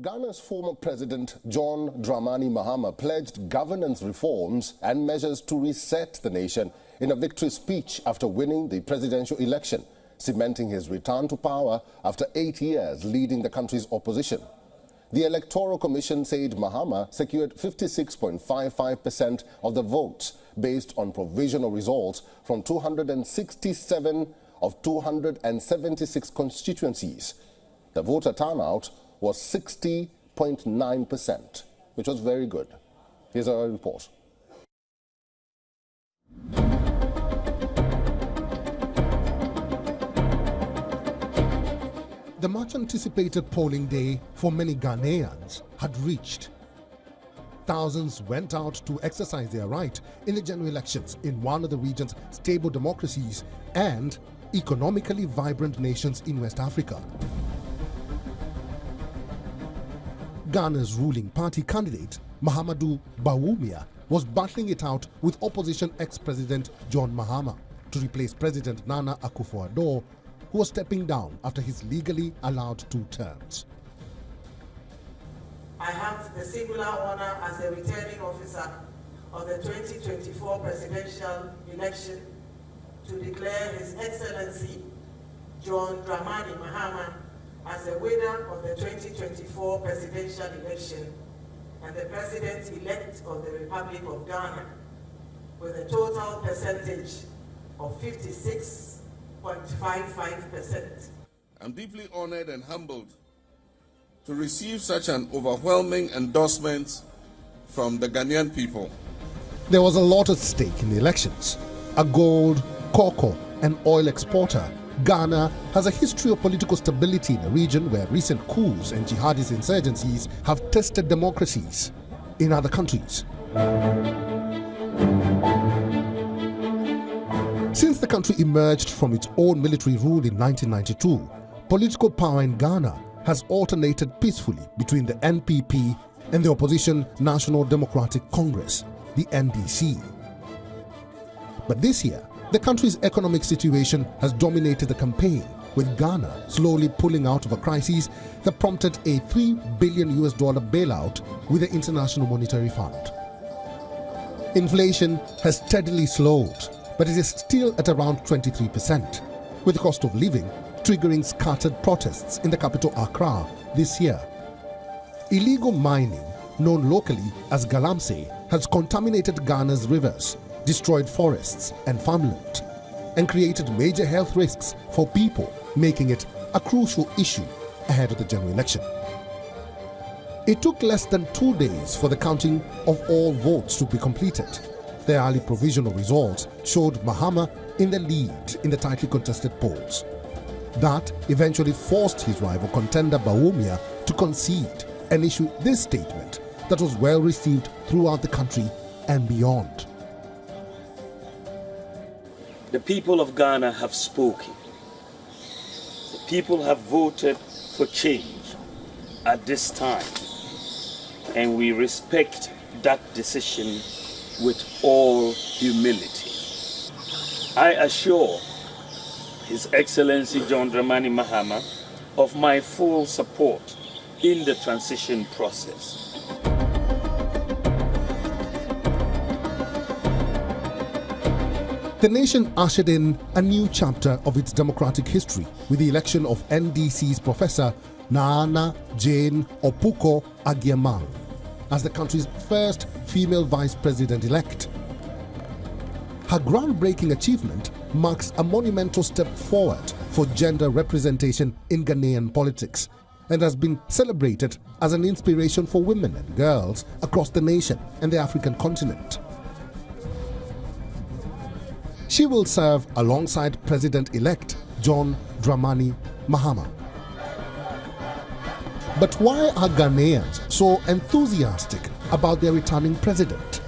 Ghana's former president John Dramani Mahama pledged governance reforms and measures to reset the nation in a victory speech after winning the presidential election, cementing his return to power after 8 years leading the country's opposition. The Electoral Commission said Mahama secured 56.55% of the votes based on provisional results from 267 of 276 constituencies. The voter turnout was 60.9%, which was very good. Here's our report. The much-anticipated polling day for many Ghanaians had reached. Thousands went out to exercise their right in the general elections in one of the region's stable democracies and economically vibrant nations in West Africa. Ghana's ruling party candidate, Mahamudu Bawumia, was battling it out with opposition ex-president John Mahama to replace President Nana Akufo-Addo, who was stepping down after his legally allowed 2 terms. I have the singular honor as the returning officer of the 2024 presidential election to declare His Excellency John Dramani Mahama as the winner of the 2024 presidential election and the President-elect of the Republic of Ghana with a total percentage of 56.55%. I'm deeply honored and humbled to receive such an overwhelming endorsement from the Ghanaian people. There was a lot at stake in the elections. A gold, cocoa and oil exporter, Ghana has a history of political stability in a region where recent coups and jihadist insurgencies have tested democracies in other countries. Since the country emerged from its own military rule in 1992, political power in Ghana has alternated peacefully between the NPP and the opposition National Democratic Congress, the NDC. But this year, the country's economic situation has dominated the campaign, with Ghana slowly pulling out of a crisis that prompted a $3 billion bailout with the International Monetary Fund. Inflation has steadily slowed, but it is still at around 23%, with the cost of living triggering scattered protests in the capital Accra this year. Illegal mining, known locally as galamsey, has contaminated Ghana's rivers, destroyed forests and farmland, and created major health risks for people, making it a crucial issue ahead of the general election. It took less than 2 days for the counting of all votes to be completed. The early provisional results showed Mahama in the lead in the tightly contested polls. That eventually forced his rival contender Bawumia to concede and issue this statement that was well received throughout the country and beyond. The people of Ghana have spoken. The people have voted for change at this time, and we respect that decision with all humility. I assure His Excellency John Dramani Mahama of my full support in the transition process. The nation ushered in a new chapter of its democratic history with the election of NDC's Professor Nana Jane Opuko Agyemang as the country's first female vice president-elect. Her groundbreaking achievement marks a monumental step forward for gender representation in Ghanaian politics and has been celebrated as an inspiration for women and girls across the nation and the African continent. She will serve alongside President-elect John Dramani Mahama. But why are Ghanaians so enthusiastic about their returning president?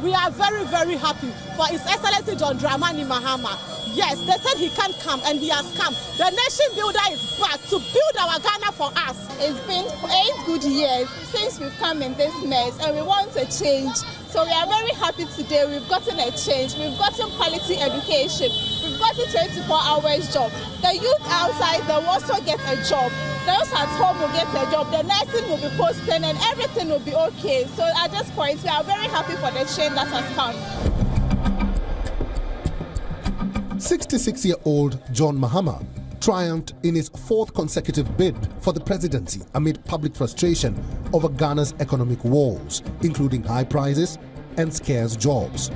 We are very, very happy for His Excellency John Dramani Mahama. Yes, they said he can't come, and he has come. The nation builder is back to build our Ghana for us. It's been 8 good years since we've come in this mess, and we want a change. So we are very happy today. We've gotten a change. We've gotten quality education. We've gotten 24 hours job. The youth outside, they also get a job. those at home will get a job, the nursing will be posted, and everything will be okay. So at this point, we are very happy for the change that has come. 66-year-old John Mahama triumphed in his fourth consecutive bid for the presidency amid public frustration over Ghana's economic woes, including high prices and scarce jobs.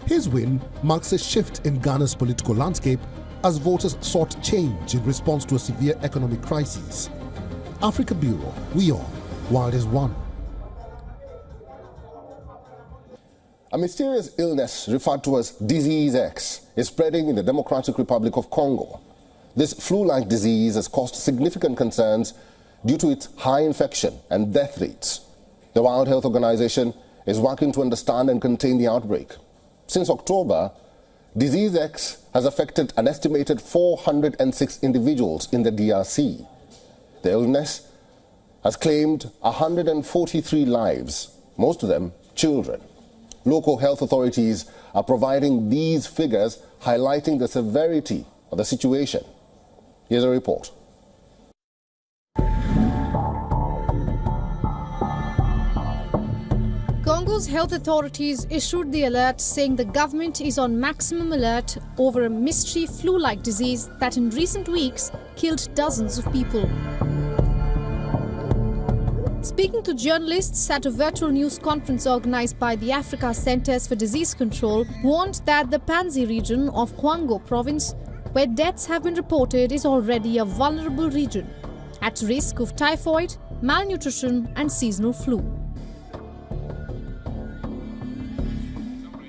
His win marks a shift in Ghana's political landscape as voters sought change in response to a severe economic crisis. Africa Bureau, WION, World is One. A mysterious illness referred to as Disease X is spreading in the Democratic Republic of Congo. This flu-like disease has caused significant concerns due to its high infection and death rates. The World Health Organization is working to understand and contain the outbreak. Since October, Disease X has affected an estimated 406 individuals in the DRC. The illness has claimed 143 lives, most of them children. Local health authorities are providing these figures, highlighting the severity of the situation. Here's a report. Congo's health authorities issued the alert saying the government is on maximum alert over a mystery flu-like disease that in recent weeks killed dozens of people. Speaking to journalists at a virtual news conference organized by the Africa Centers for Disease Control, warned that the Baanksy region of Congo province, where deaths have been reported, is already a vulnerable region, at risk of typhoid, malnutrition and seasonal flu.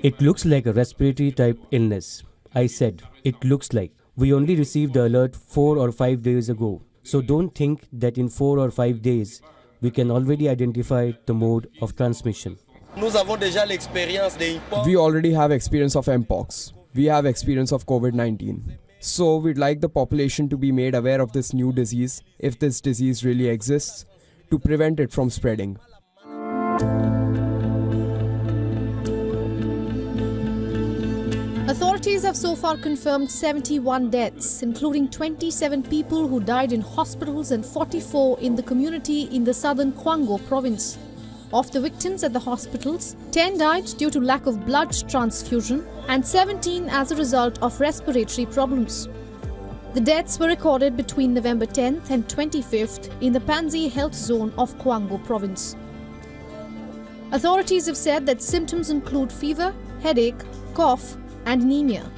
It looks like a respiratory type illness. I said, it looks like. We only received the alert 4 or 5 days ago. So don't think that in 4 or 5 days, we can already identify the mode of transmission. We already have experience of Mpox. We have experience of COVID-19. So we'd like the population to be made aware of this new disease, if this disease really exists, to prevent it from spreading. Authorities have so far confirmed 71 deaths, including 27 people who died in hospitals and 44 in the community in the southern Congo province. Of the victims at the hospitals, 10 died due to lack of blood transfusion and 17 as a result of respiratory problems. The deaths were recorded between November 10th and 25th in the Baanksy health zone of Congo province. Authorities have said that symptoms include fever, headache, cough, and anemia.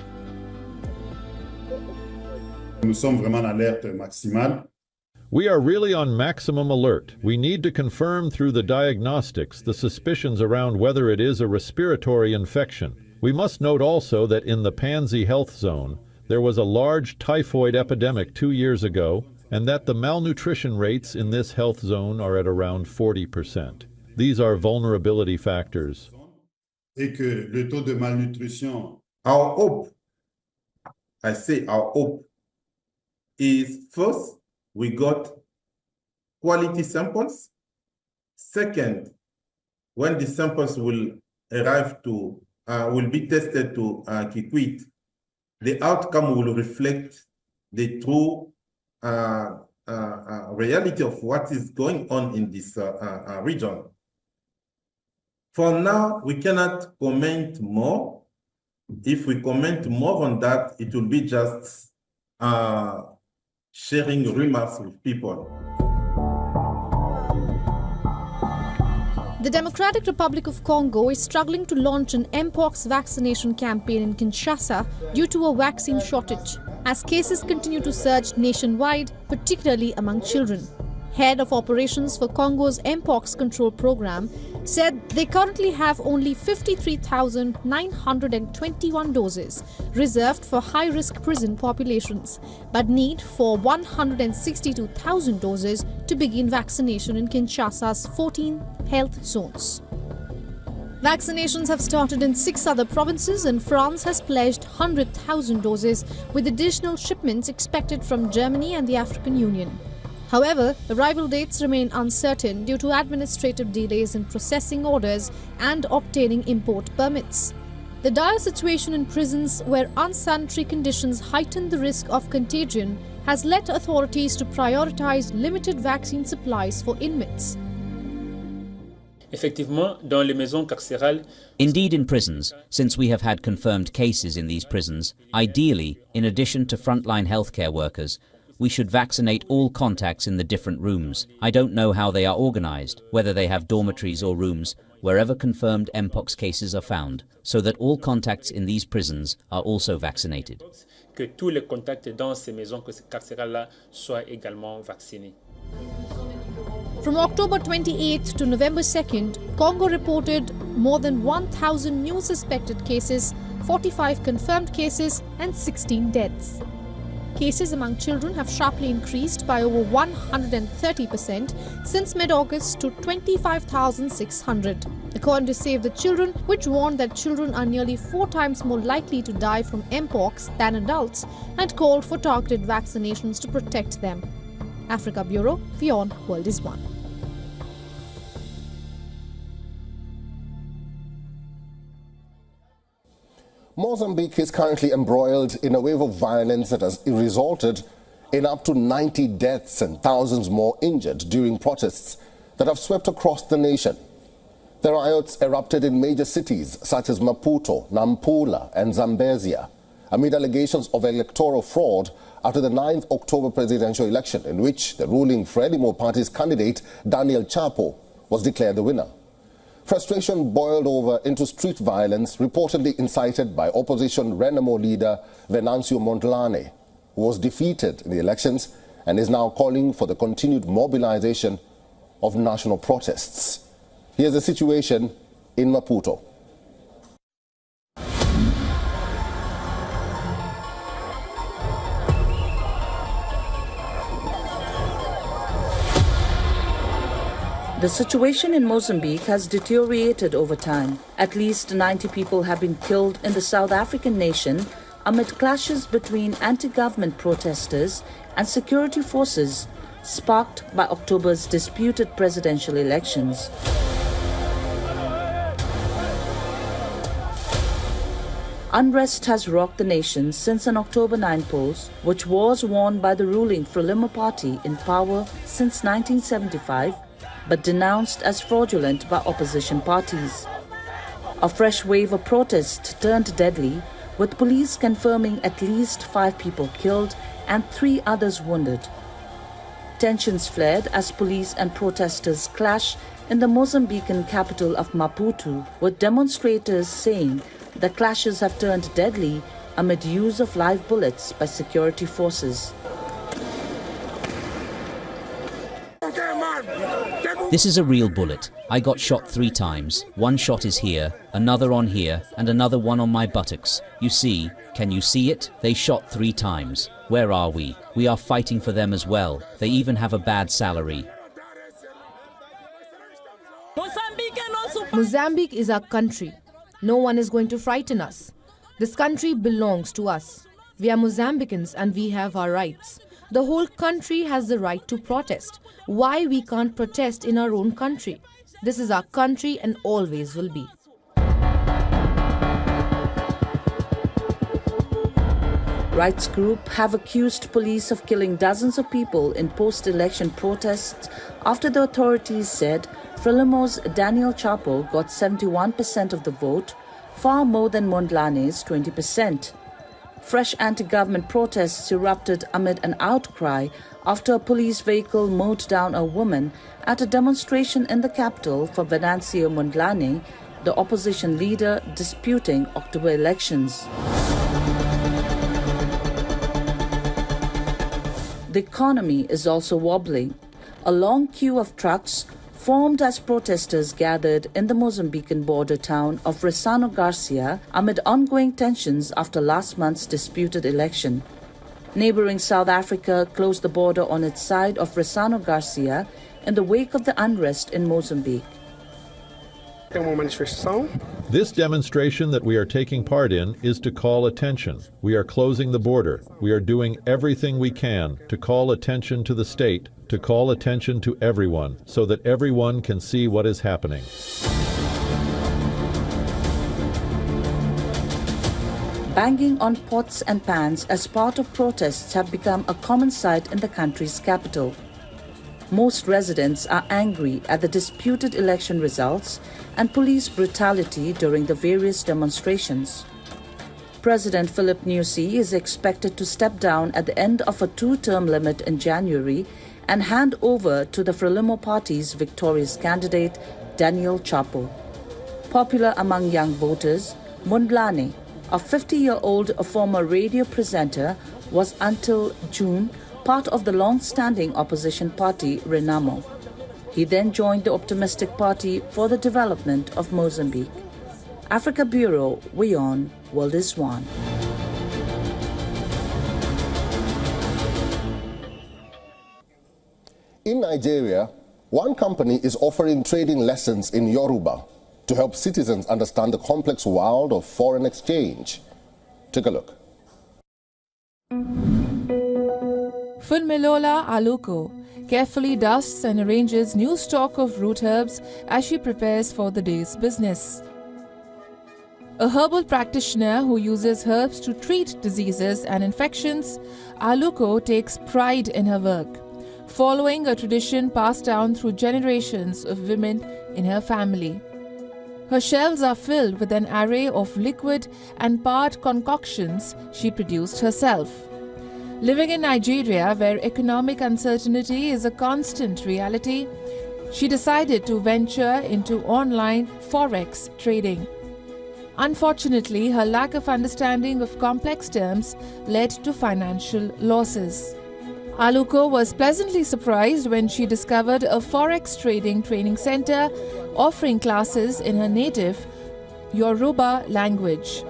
We are really on maximum alert. We need to confirm through the diagnostics the suspicions around whether it is a respiratory infection. We must note also that in the Baanksy health zone, there was a large typhoid epidemic 2 years ago, and that the malnutrition rates in this health zone are at around 40%. These are vulnerability factors. Our hope, I say our hope, is first, we got quality samples. Second, when the samples will arrive to, will be tested to Kikwit, the outcome will reflect the true reality of what is going on in this region. For now, we cannot comment more. If we comment more on that, it will be just sharing rumors with people. The Democratic Republic of Congo is struggling to launch an Mpox vaccination campaign in Kinshasa due to a vaccine shortage, as cases continue to surge nationwide, particularly among children. Head of operations for Congo's Mpox control program said they currently have only 53,921 doses reserved for high-risk prison populations, but need for 162,000 doses to begin vaccination in Kinshasa's 14 health zones. Vaccinations have started in 6 other provinces, and France has pledged 100,000 doses, with additional shipments expected from Germany and the African Union. However, arrival dates remain uncertain due to administrative delays in processing orders and obtaining import permits. The dire situation in prisons, where unsanitary conditions heighten the risk of contagion, has led authorities to prioritize limited vaccine supplies for inmates. Indeed, in prisons, since we have had confirmed cases in these prisons, ideally, in addition to frontline healthcare workers, we should vaccinate all contacts in the different rooms. I don't know how they are organized, whether they have dormitories or rooms, wherever confirmed Mpox cases are found, so that all contacts in these prisons are also vaccinated. From October 28th to November 2nd, Congo reported more than 1,000 new suspected cases, 45 confirmed cases and 16 deaths. Cases among children have sharply increased by over 130% since mid-August to 25,600. According to Save the Children, which warned that children are nearly 4 times more likely to die from Mpox than adults and called for targeted vaccinations to protect them. Africa Bureau, WION World is One. Mozambique is currently embroiled in a wave of violence that has resulted in up to 90 deaths and thousands more injured during protests that have swept across the nation. The riots erupted in major cities such as Maputo, Nampula and Zambezia amid allegations of electoral fraud after the 9th October presidential election, in which the ruling Frelimo party's candidate Daniel Chapo was declared the winner. Frustration boiled over into street violence reportedly incited by opposition Renamo leader Venancio Mondlane, who was defeated in the elections and is now calling for the continued mobilization of national protests. Here's the situation in Maputo. The situation in Mozambique has deteriorated over time. At least 90 people have been killed in the South African nation amid clashes between anti-government protesters and security forces sparked by October's disputed presidential elections. Unrest has rocked the nation since an October 9 polls, which was won by the ruling Frelimo party in power since 1975, but denounced as fraudulent by opposition parties. A fresh wave of protests turned deadly, with police confirming at least 5 people killed and 3 others wounded. Tensions flared as police and protesters clashed in the Mozambican capital of Maputo, with demonstrators saying the clashes have turned deadly amid use of live bullets by security forces. This is a real bullet. I got shot 3 times. One shot is here, another on here, and another one on my buttocks. You see, can you see it? They shot 3 times. Where are we? We are fighting for them as well. They even have a bad salary. Mozambique is our country. No one is going to frighten us. This country belongs to us. We are Mozambicans and we have our rights. The whole country has the right to protest. Why we can't protest in our own country? This is our country and always will be. Rights groups have accused police of killing dozens of people in post-election protests after the authorities said Frelimo's Daniel Chapo got 71% of the vote, far more than Mondlane's 20%. Fresh anti-government protests erupted amid an outcry after a police vehicle mowed down a woman at a demonstration in the capital for Venancio Mondlane, the opposition leader disputing October elections. The economy is also wobbling. A long queue of trucks formed as protesters gathered in the Mozambican border town of Ressano Garcia amid ongoing tensions after last month's disputed election. Neighboring South Africa closed the border on its side of Ressano Garcia in the wake of the unrest in Mozambique. This demonstration that we are taking part in is to call attention. We are closing the border. We are doing everything we can to call attention to the state, to call attention to everyone, so that everyone can see what is happening. Banging on pots and pans as part of protests have become a common sight in the country's capital. Most residents are angry at the disputed election results and police brutality during the various demonstrations. President Philip Nyusi is expected to step down at the end of a 2-term limit in January and hand over to the Frelimo Party's victorious candidate, Daniel Chapo. Popular among young voters, Mundlane, a 50-year-old former radio presenter, was until June part of the long-standing opposition party Renamo. He then joined the optimistic party for the development of Mozambique. Africa Bureau, WION, World is One. In Nigeria, one company is offering trading lessons in Yoruba to help citizens understand the complex world of foreign exchange. Take a look. Funmilola Aluko carefully dusts and arranges new stock of root herbs as she prepares for the day's business. A herbal practitioner who uses herbs to treat diseases and infections, Aluko takes pride in her work, following a tradition passed down through generations of women in her family. Her shelves are filled with an array of liquid and powdered concoctions she produced herself. Living in Nigeria, where economic uncertainty is a constant reality, she decided to venture into online Forex trading. Unfortunately, her lack of understanding of complex terms led to financial losses. Aluko was pleasantly surprised when she discovered a Forex trading training center offering classes in her native Yoruba language,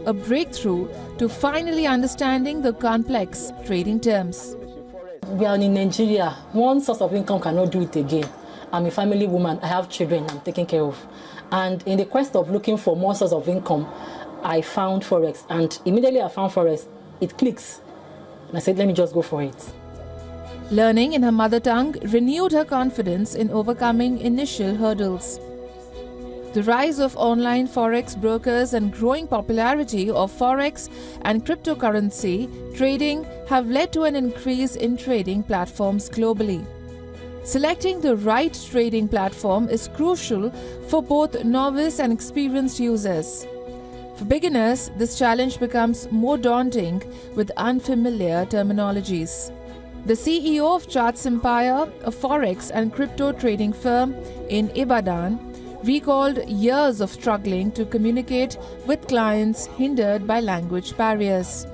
a breakthrough to finally understanding the complex trading terms. We are in Nigeria. One source of income cannot do it again. I'm a family woman. I have children I'm taking care of. And in the quest of looking for more source of income, I found Forex. And immediately I found Forex. It clicks. And I said, let me just go for it. Learning in her mother tongue renewed her confidence in overcoming initial hurdles. The rise of online Forex brokers and growing popularity of Forex and cryptocurrency trading have led to an increase in trading platforms globally. Selecting the right trading platform is crucial for both novice and experienced users. For beginners, this challenge becomes more daunting with unfamiliar terminologies. The CEO of Charts Empire, a Forex and crypto trading firm in Ibadan, recalled years of struggling to communicate with clients hindered by language barriers.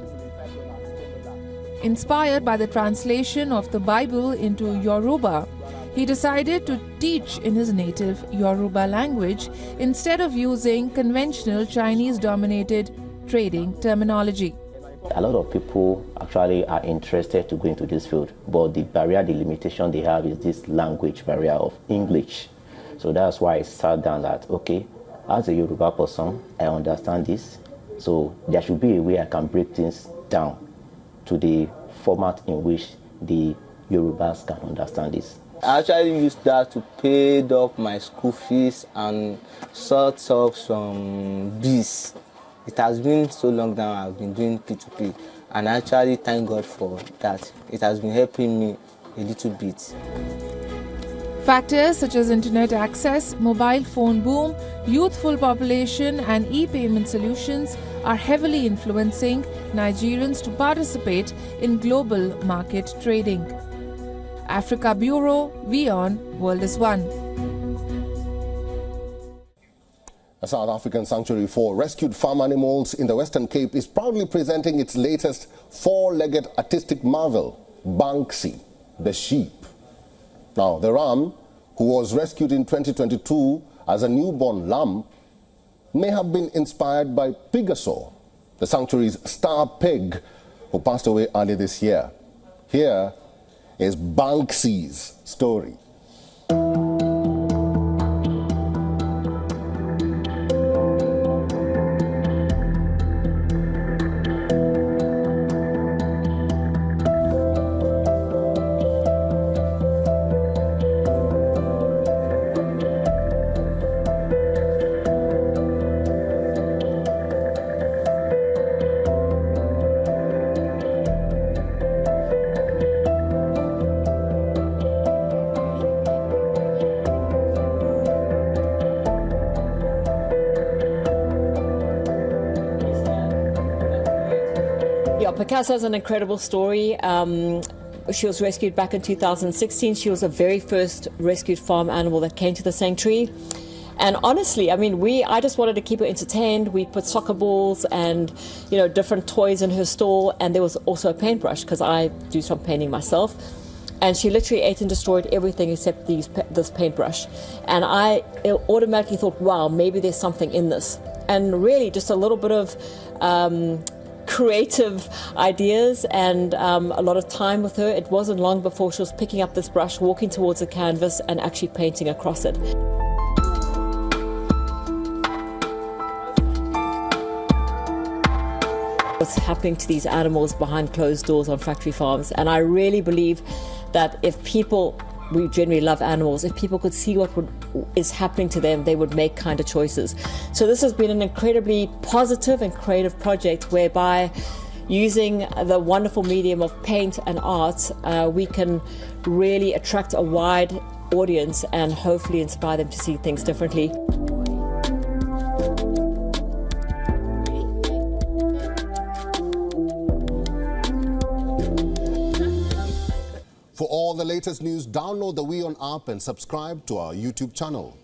Inspired by the translation of the Bible into Yoruba, he decided to teach in his native Yoruba language instead of using conventional Chinese-dominated trading terminology. A lot of people actually are interested to go into this field, but the barrier, the limitation they have is this language barrier of English. So that's why I sat down that, okay, as a Yoruba person, I understand this. So there should be a way I can break things down to the format in which the Yorubas can understand this. I actually used that to pay off my school fees and sort of some bills. It has been so long now I've been doing P2P, and I actually thank God for that. It has been helping me a little bit. Factors such as internet access, mobile phone boom, youthful population and e-payment solutions are heavily influencing Nigerians to participate in global market trading. Africa Bureau, WION, World is One. A South African sanctuary for rescued farm animals in the Western Cape is proudly presenting its latest four-legged artistic marvel, Banksy, the sheep. Now, the ram, who was rescued in 2022 as a newborn lamb, may have been inspired by Pigasaur, the sanctuary's star pig, who passed away early this year. Here is Banksy's story. Picasso is an incredible story. She was rescued back in 2016. She was the very first rescued farm animal that came to the sanctuary. And honestly, I mean, I just wanted to keep her entertained. We put soccer balls and, different toys in her stall. And there was also a paintbrush because I do some painting myself. And she literally ate and destroyed everything except this paintbrush. And I automatically thought, wow, maybe there's something in this. And really just a little bit of creative ideas and a lot of time with her. It wasn't long before she was picking up this brush, walking towards the canvas and actually painting across it. What's happening to these animals behind closed doors on factory farms. And I really believe that if people, we generally love animals, if people could see what is happening to them, they would make kinder choices. So this has been an incredibly positive and creative project whereby using the wonderful medium of paint and art, we can really attract a wide audience and hopefully inspire them to see things differently. For all the latest news, download the WION app and subscribe to our YouTube channel.